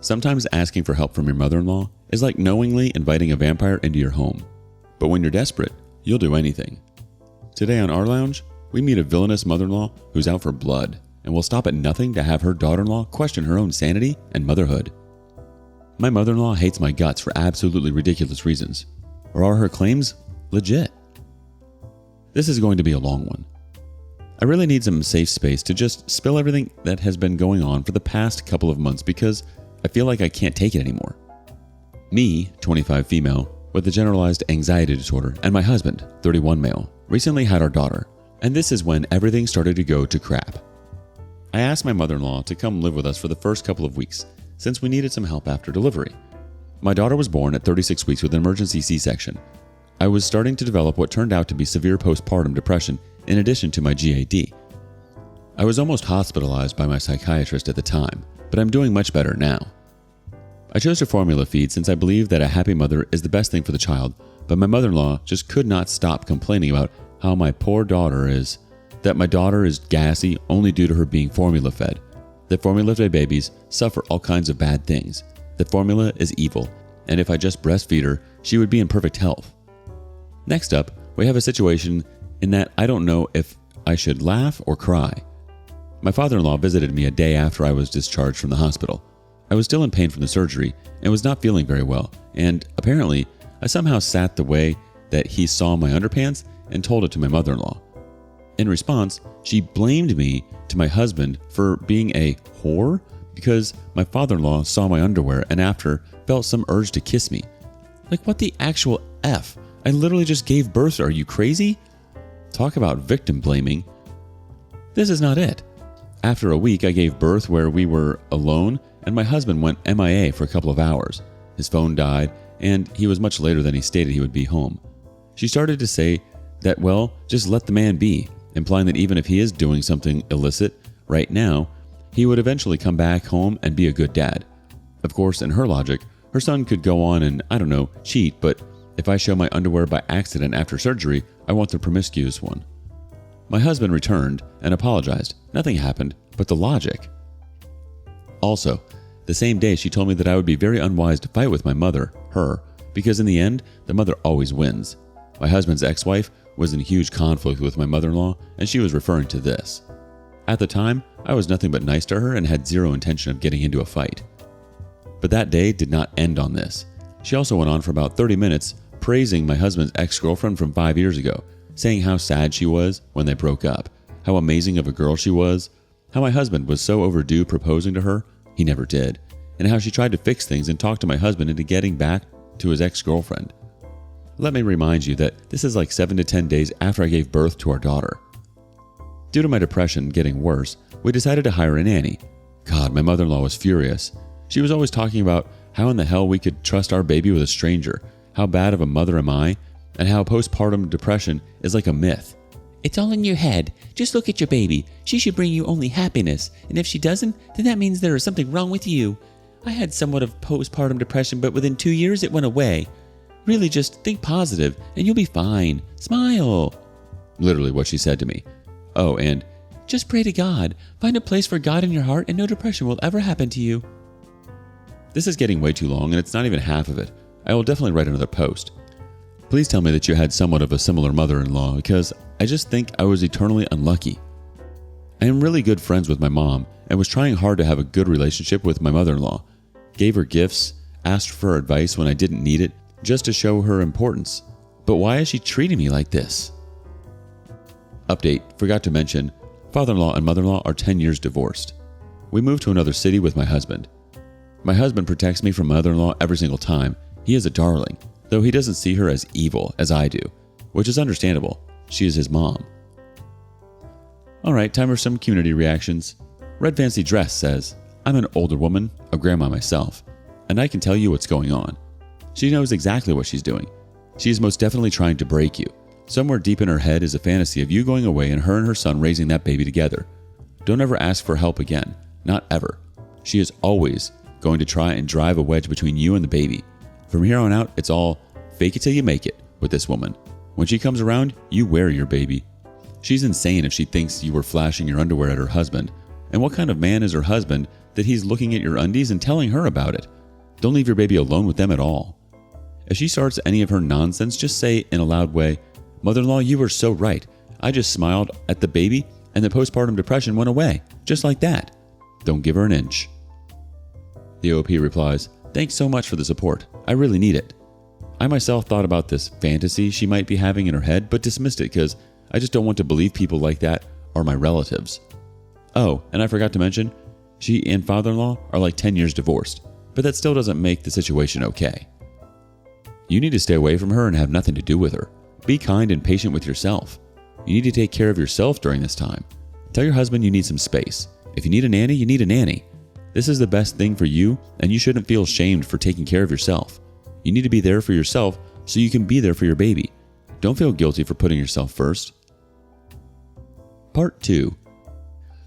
Sometimes asking for help from your mother-in-law is like knowingly inviting a vampire into your home. But when you're desperate, you'll do anything. Today on rLounge, we meet a villainous mother-in-law who's out for blood and will stop at nothing to have her daughter-in-law question her own sanity and motherhood. My mother-in-law hates my guts for absolutely ridiculous reasons. Or are her claims legit? This is going to be a long one. I really need some safe space to just spill everything that has been going on for the past couple of months because I feel like I can't take it anymore. Me, 25 female, with a generalized anxiety disorder, and my husband, 31 male, recently had our daughter, and this is when everything started to go to crap. I asked my mother-in-law to come live with us for the first couple of weeks since we needed some help after delivery. My daughter was born at 36 weeks with an emergency C-section. I was starting to develop what turned out to be severe postpartum depression in addition to my GAD. I was almost hospitalized by my psychiatrist at the time, but I'm doing much better now. I chose to formula feed since I believe that a happy mother is the best thing for the child, but my mother-in-law just could not stop complaining about how my daughter is gassy only due to her being formula fed, that formula-fed babies suffer all kinds of bad things, that formula is evil, and if I just breastfeed her, she would be in perfect health. Next up, we have a situation in that I don't know if I should laugh or cry. My father-in-law visited me a day after I was discharged from the hospital. I was still in pain from the surgery and was not feeling very well, and apparently I somehow sat the way that he saw my underpants and told it to my mother-in-law. In response, she blamed me to my husband for being a whore because my father-in-law saw my underwear and after felt some urge to kiss me. Like, what the actual F? I literally just gave birth. Are you crazy? Talk about victim blaming. This is not it. After a week, I gave birth where we were alone and my husband went MIA for a couple of hours. His phone died and he was much later than he stated he would be home. She started to say that, well, just let the man be, implying that even if he is doing something illicit right now, he would eventually come back home and be a good dad. Of course, in her logic, her son could go on and, I don't know, cheat, but if I show my underwear by accident after surgery, I want the promiscuous one. My husband returned and apologized. Nothing happened, but the logic. Also, the same day she told me that I would be very unwise to fight with my mother, her, because in the end, the mother always wins. My husband's ex-wife was in huge conflict with my mother-in-law, and she was referring to this. At the time, I was nothing but nice to her and had zero intention of getting into a fight. But that day did not end on this. She also went on for about 30 minutes praising my husband's ex-girlfriend from 5 years ago, saying how sad she was when they broke up, how amazing of a girl she was, how my husband was so overdue proposing to her, he never did, and how she tried to fix things and talk to my husband into getting back to his ex-girlfriend. Let me remind you that this is like 7 to 10 days after I gave birth to our daughter. Due to my depression getting worse, we decided to hire a nanny. God, my mother-in-law was furious. She was always talking about how in the hell we could trust our baby with a stranger, how bad of a mother am I, and how postpartum depression is like a myth. It's all in your head. Just look at your baby. She should bring you only happiness, and if she doesn't, then that means there is something wrong with you. I had somewhat of postpartum depression, but within 2 years it went away. Really, just think positive, and you'll be fine. Smile. Literally what she said to me. Oh, and just pray to God. Find a place for God in your heart, and no depression will ever happen to you. This is getting way too long, and it's not even half of it. I will definitely write another post. Please tell me that you had somewhat of a similar mother-in-law, because I just think I was eternally unlucky. I am really good friends with my mom and was trying hard to have a good relationship with my mother-in-law. Gave her gifts, asked for advice when I didn't need it, just to show her importance. But why is she treating me like this? Update, forgot to mention, father-in-law and mother-in-law are 10 years divorced. We moved to another city with my husband. My husband protects me from mother-in-law every single time. He is a darling, though he doesn't see her as evil as I do, which is understandable. She is his mom. Alright, time for some community reactions. Red Fancy Dress says, I'm an older woman, a grandma myself, and I can tell you what's going on. She knows exactly what she's doing. She is most definitely trying to break you. Somewhere deep in her head is a fantasy of you going away and her son raising that baby together. Don't ever ask for help again. Not ever. She is always going to try and drive a wedge between you and the baby. From here on out, it's all fake it till you make it with this woman. When she comes around, you wear your baby. She's insane if she thinks you were flashing your underwear at her husband. And what kind of man is her husband that he's looking at your undies and telling her about it. Don't leave your baby alone with them at all. If she starts any of her nonsense, just say in a loud way, "Mother-in-law, you were so right. I just smiled at the baby and the postpartum depression went away, just like that." Don't give her an inch. The OP replies, "Thanks so much for the support. I really need it. I myself thought about this fantasy she might be having in her head, but dismissed it because I just don't want to believe people like that are my relatives. Oh, and I forgot to mention, she and father-in-law are like 10 years divorced, but that still doesn't make the situation okay. You need to stay away from her and have nothing to do with her. Be kind and patient with yourself. You need to take care of yourself during this time. Tell your husband you need some space. If you need a nanny, you need a nanny. This is the best thing for you, and you shouldn't feel shamed for taking care of yourself. You need to be there for yourself so you can be there for your baby. Don't feel guilty for putting yourself first." Part 2.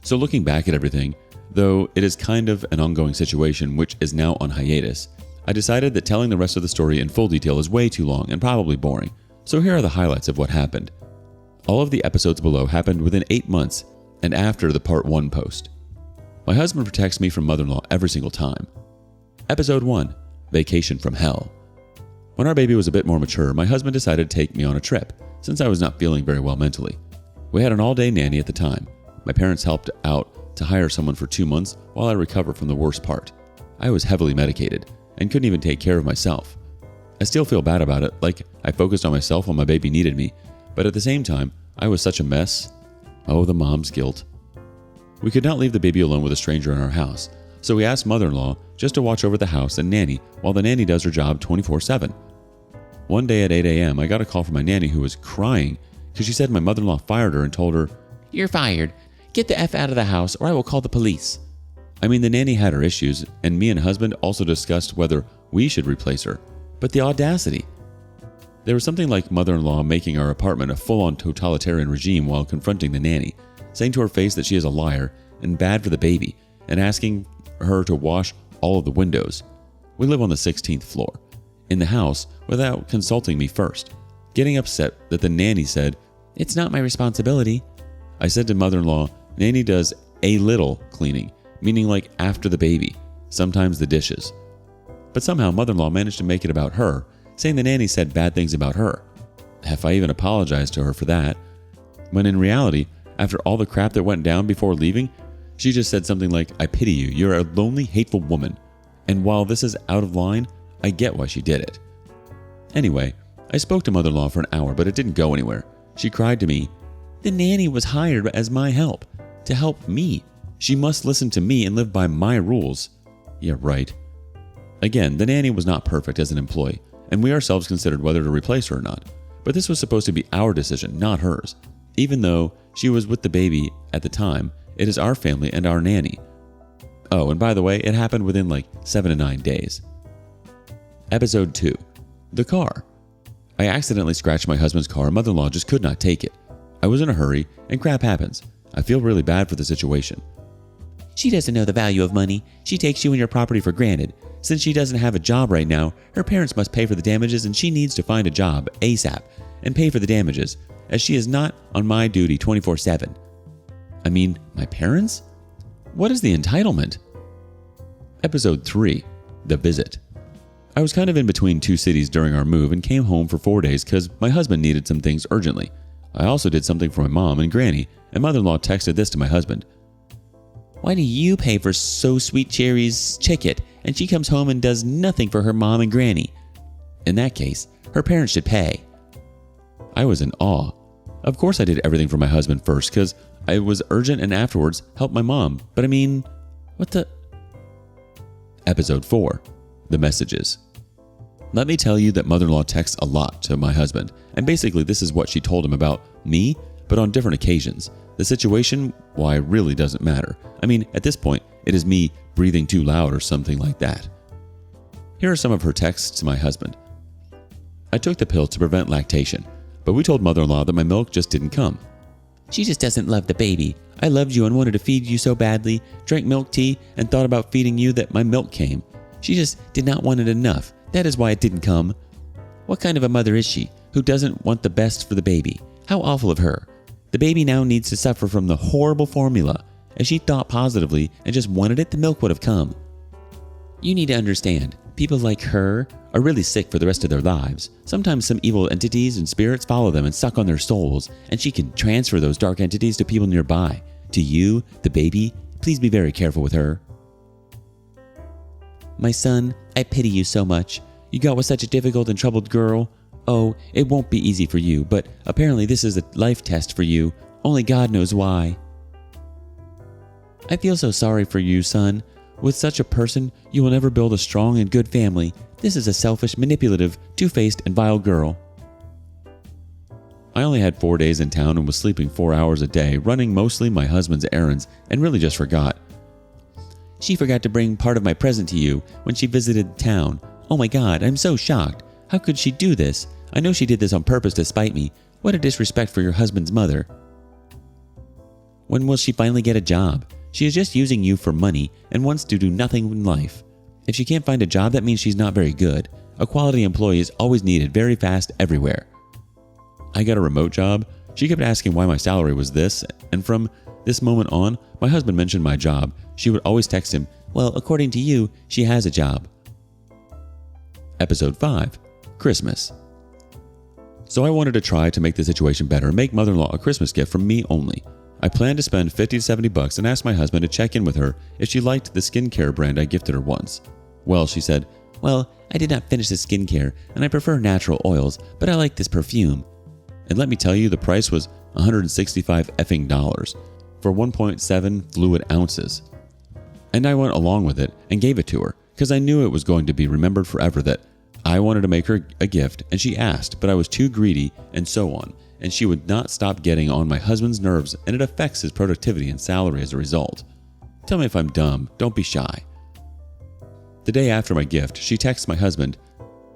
So looking back at everything, though it is kind of an ongoing situation which is now on hiatus, I decided that telling the rest of the story in full detail is way too long and probably boring, so here are the highlights of what happened. All of the episodes below happened within 8 months and after the Part 1 post. My husband protects me from mother-in-law every single time. Episode 1, Vacation from Hell. When our baby was a bit more mature, my husband decided to take me on a trip, since I was not feeling very well mentally. We had an all-day nanny at the time. My parents helped out to hire someone for 2 months while I recovered from the worst part. I was heavily medicated and couldn't even take care of myself. I still feel bad about it, like I focused on myself while my baby needed me, but at the same time, I was such a mess. Oh, the mom's guilt. We could not leave the baby alone with a stranger in our house, so we asked mother-in-law just to watch over the house and nanny while the nanny does her job 24/7. One day at 8 a.m., I got a call from my nanny who was crying because she said my mother-in-law fired her and told her, "You're fired. Get the F out of the house or I will call the police." I mean, the nanny had her issues, and me and husband also discussed whether we should replace her. But the audacity. There was something like mother-in-law making our apartment a full-on totalitarian regime while confronting the nanny, saying to her face that she is a liar and bad for the baby, and asking her to wash all of the windows. We live on the 16th floor in the house without consulting me first, getting upset that the nanny said, "It's not my responsibility." I said to mother-in-law, "Nanny does a little cleaning," meaning like after the baby, sometimes the dishes. But somehow mother-in-law managed to make it about her, saying the nanny said bad things about her. If I even apologized to her for that, when in reality, after all the crap that went down before leaving, she just said something like, "I pity you, you're a lonely, hateful woman." And while this is out of line, I get why she did it. Anyway, I spoke to mother-in-law for an hour, but it didn't go anywhere. She cried to me, "The nanny was hired as my help, to help me. She must listen to me and live by my rules." Yeah, right. Again, the nanny was not perfect as an employee, and we ourselves considered whether to replace her or not. But this was supposed to be our decision, not hers. Even though she was with the baby at the time, it is our family and our nanny. Oh, and by the way, it happened within like 7 to 9 days. Episode 2, The Car. I accidentally scratched my husband's car and mother-in-law just could not take it. I was in a hurry, and crap happens. I feel really bad for the situation. "She doesn't know the value of money. She takes you and your property for granted. Since she doesn't have a job right now, her parents must pay for the damages and she needs to find a job ASAP and pay for the damages, as she is not on my duty 24/7. I mean, my parents? What is the entitlement? Episode 3, The Visit. I was kind of in between 2 cities during our move and came home for 4 days because my husband needed some things urgently. I also did something for my mom and granny, and mother-in-law texted this to my husband. "Why do you pay for So Sweet Cherry's ticket and she comes home and does nothing for her mom and granny? In that case, her parents should pay." I was in awe. Of course I did everything for my husband first because I was urgent and afterwards helped my mom, but I mean, what the... Episode 4, The Messages. Let me tell you that mother-in-law texts a lot to my husband, and basically this is what she told him about me, but on different occasions. The situation, why, really doesn't matter. I mean, at this point, it is me breathing too loud or something like that. Here are some of her texts to my husband. "I took the pill to prevent lactation, but we told mother-in-law that my milk just didn't come. She just doesn't love the baby. I loved you and wanted to feed you so badly, drank milk tea, and thought about feeding you that my milk came. She just did not want it enough. That is why it didn't come. What kind of a mother is she, who doesn't want the best for the baby? How awful of her. The baby now needs to suffer from the horrible formula, If she thought positively and just wanted it, the milk would have come. You need to understand, people like her are really sick for the rest of their lives. Sometimes some evil entities and spirits follow them and suck on their souls, and she can transfer those dark entities to people nearby. To you, the baby, please be very careful with her. My son, I pity you so much. You got with such a difficult and troubled girl. Oh, it won't be easy for you, but apparently this is a life test for you. Only God knows why. I feel so sorry for you, son. With such a person, you will never build a strong and good family. This is a selfish, manipulative, two-faced, and vile girl. I only had 4 days in town and was sleeping 4 hours a day, running mostly my husband's errands, and really just forgot. She forgot to bring part of my present to you when she visited town. Oh my God, I'm so shocked. How could she do this? I know she did this on purpose to spite me. What a disrespect for your husband's mother. When will she finally get a job? She is just using you for money and wants to do nothing in life. If she can't find a job, that means she's not very good. A quality employee is always needed very fast everywhere. I got a remote job. She kept asking why my salary was this, and from this moment on, my husband mentioned my job. She would always text him, well, according to you, she has a job. Episode 5. Christmas. So I wanted to try to make the situation better and make mother-in-law a Christmas gift from me only. I planned to spend $50 to $70 and asked my husband to check in with her if she liked the skincare brand I gifted her once. Well, she said, well, I did not finish the skincare and I prefer natural oils, but I like this perfume. And let me tell you, the price was $165 effing dollars for 1.7 fluid ounces. And I went along with it and gave it to her because I knew it was going to be remembered forever that I wanted to make her a gift and she asked, but I was too greedy and so on. And she would not stop getting on my husband's nerves, and it affects his productivity and salary as a result. Tell me if I'm dumb, don't be shy. The day after my gift, she texts my husband,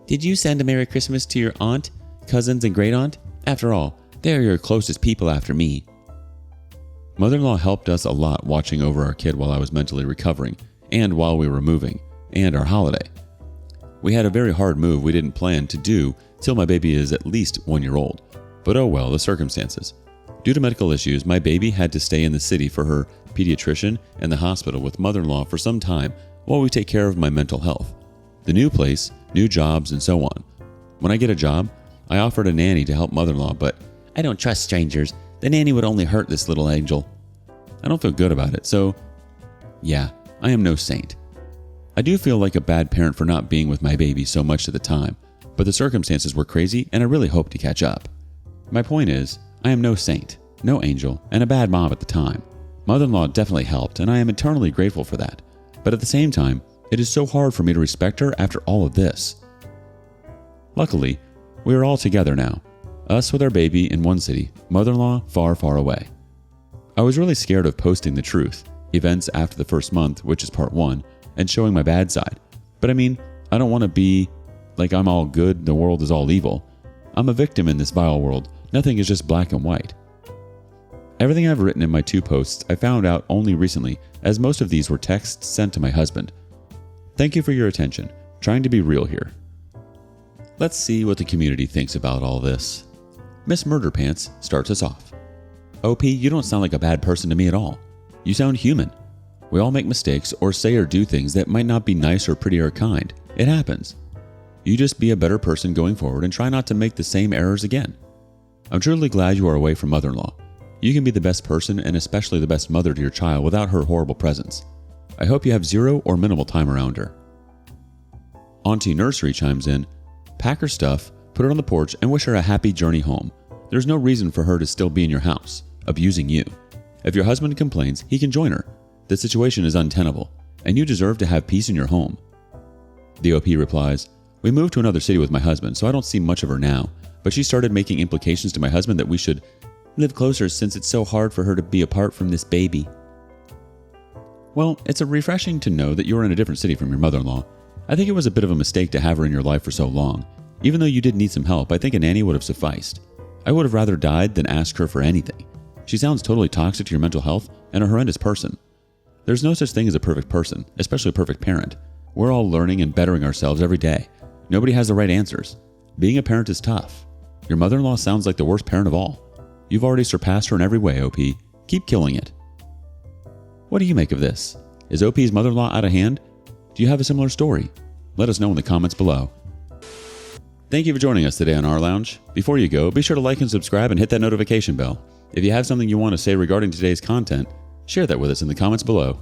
did you send a Merry Christmas to your aunt, cousins, and great aunt? After all, they're your closest people after me. Mother-in-law helped us a lot watching over our kid while I was mentally recovering, and while we were moving, and our holiday. We had a very hard move we didn't plan to do till my baby is at least 1 year old. But oh well, the circumstances. Due to medical issues, my baby had to stay in the city for her pediatrician and the hospital with mother-in-law for some time while we take care of my mental health. The new place, new jobs, and so on. When I get a job, I offered a nanny to help mother-in-law, but I don't trust strangers. The nanny would only hurt this little angel. I don't feel good about it, so yeah, I am no saint. I do feel like a bad parent for not being with my baby so much at the time, but the circumstances were crazy and I really hope to catch up. My point is, I am no saint, no angel, and a bad mom at the time. Mother-in-law definitely helped, and I am eternally grateful for that. But at the same time, it is so hard for me to respect her after all of this. Luckily, we are all together now. Us with our baby in one city, mother-in-law far, far away. I was really scared of posting the truth, events after the first month, which is part 1, and showing my bad side. But I mean, I don't want to be like I'm all good and the world is all evil. I'm a victim in this vile world. Nothing is just black and white. Everything I've written in my 2 posts I found out only recently, as most of these were texts sent to my husband. Thank you for your attention. Trying to be real here. Let's see what the community thinks about all this. Miss Murderpants starts us off. OP, you don't sound like a bad person to me at all. You sound human. We all make mistakes or say or do things that might not be nice or pretty or kind. It happens. You just be a better person going forward and try not to make the same errors again. I'm truly glad you are away from mother-in-law. You can be the best person and especially the best mother to your child without her horrible presence. I hope you have zero or minimal time around her. Auntie Nursery chimes in, pack her stuff, put it on the porch, and wish her a happy journey home. There's no reason for her to still be in your house, abusing you. If your husband complains, he can join her. The situation is untenable, and you deserve to have peace in your home. The OP replies, we moved to another city with my husband, so I don't see much of her now, but she started making implications to my husband that we should live closer since it's so hard for her to be apart from this baby. Well, it's refreshing to know that you're in a different city from your mother-in-law. I think it was a bit of a mistake to have her in your life for so long. Even though you did need some help, I think a nanny would have sufficed. I would have rather died than ask her for anything. She sounds totally toxic to your mental health and a horrendous person. There's no such thing as a perfect person, especially a perfect parent. We're all learning and bettering ourselves every day. Nobody has the right answers. Being a parent is tough. Your mother-in-law sounds like the worst parent of all. You've already surpassed her in every way, OP. Keep killing it. What do you make of this? Is OP's mother-in-law out of hand? Do you have a similar story? Let us know in the comments below. Thank you for joining us today on rLounge. Before you go, be sure to like and subscribe and hit that notification bell. If you have something you want to say regarding today's content, share that with us in the comments below.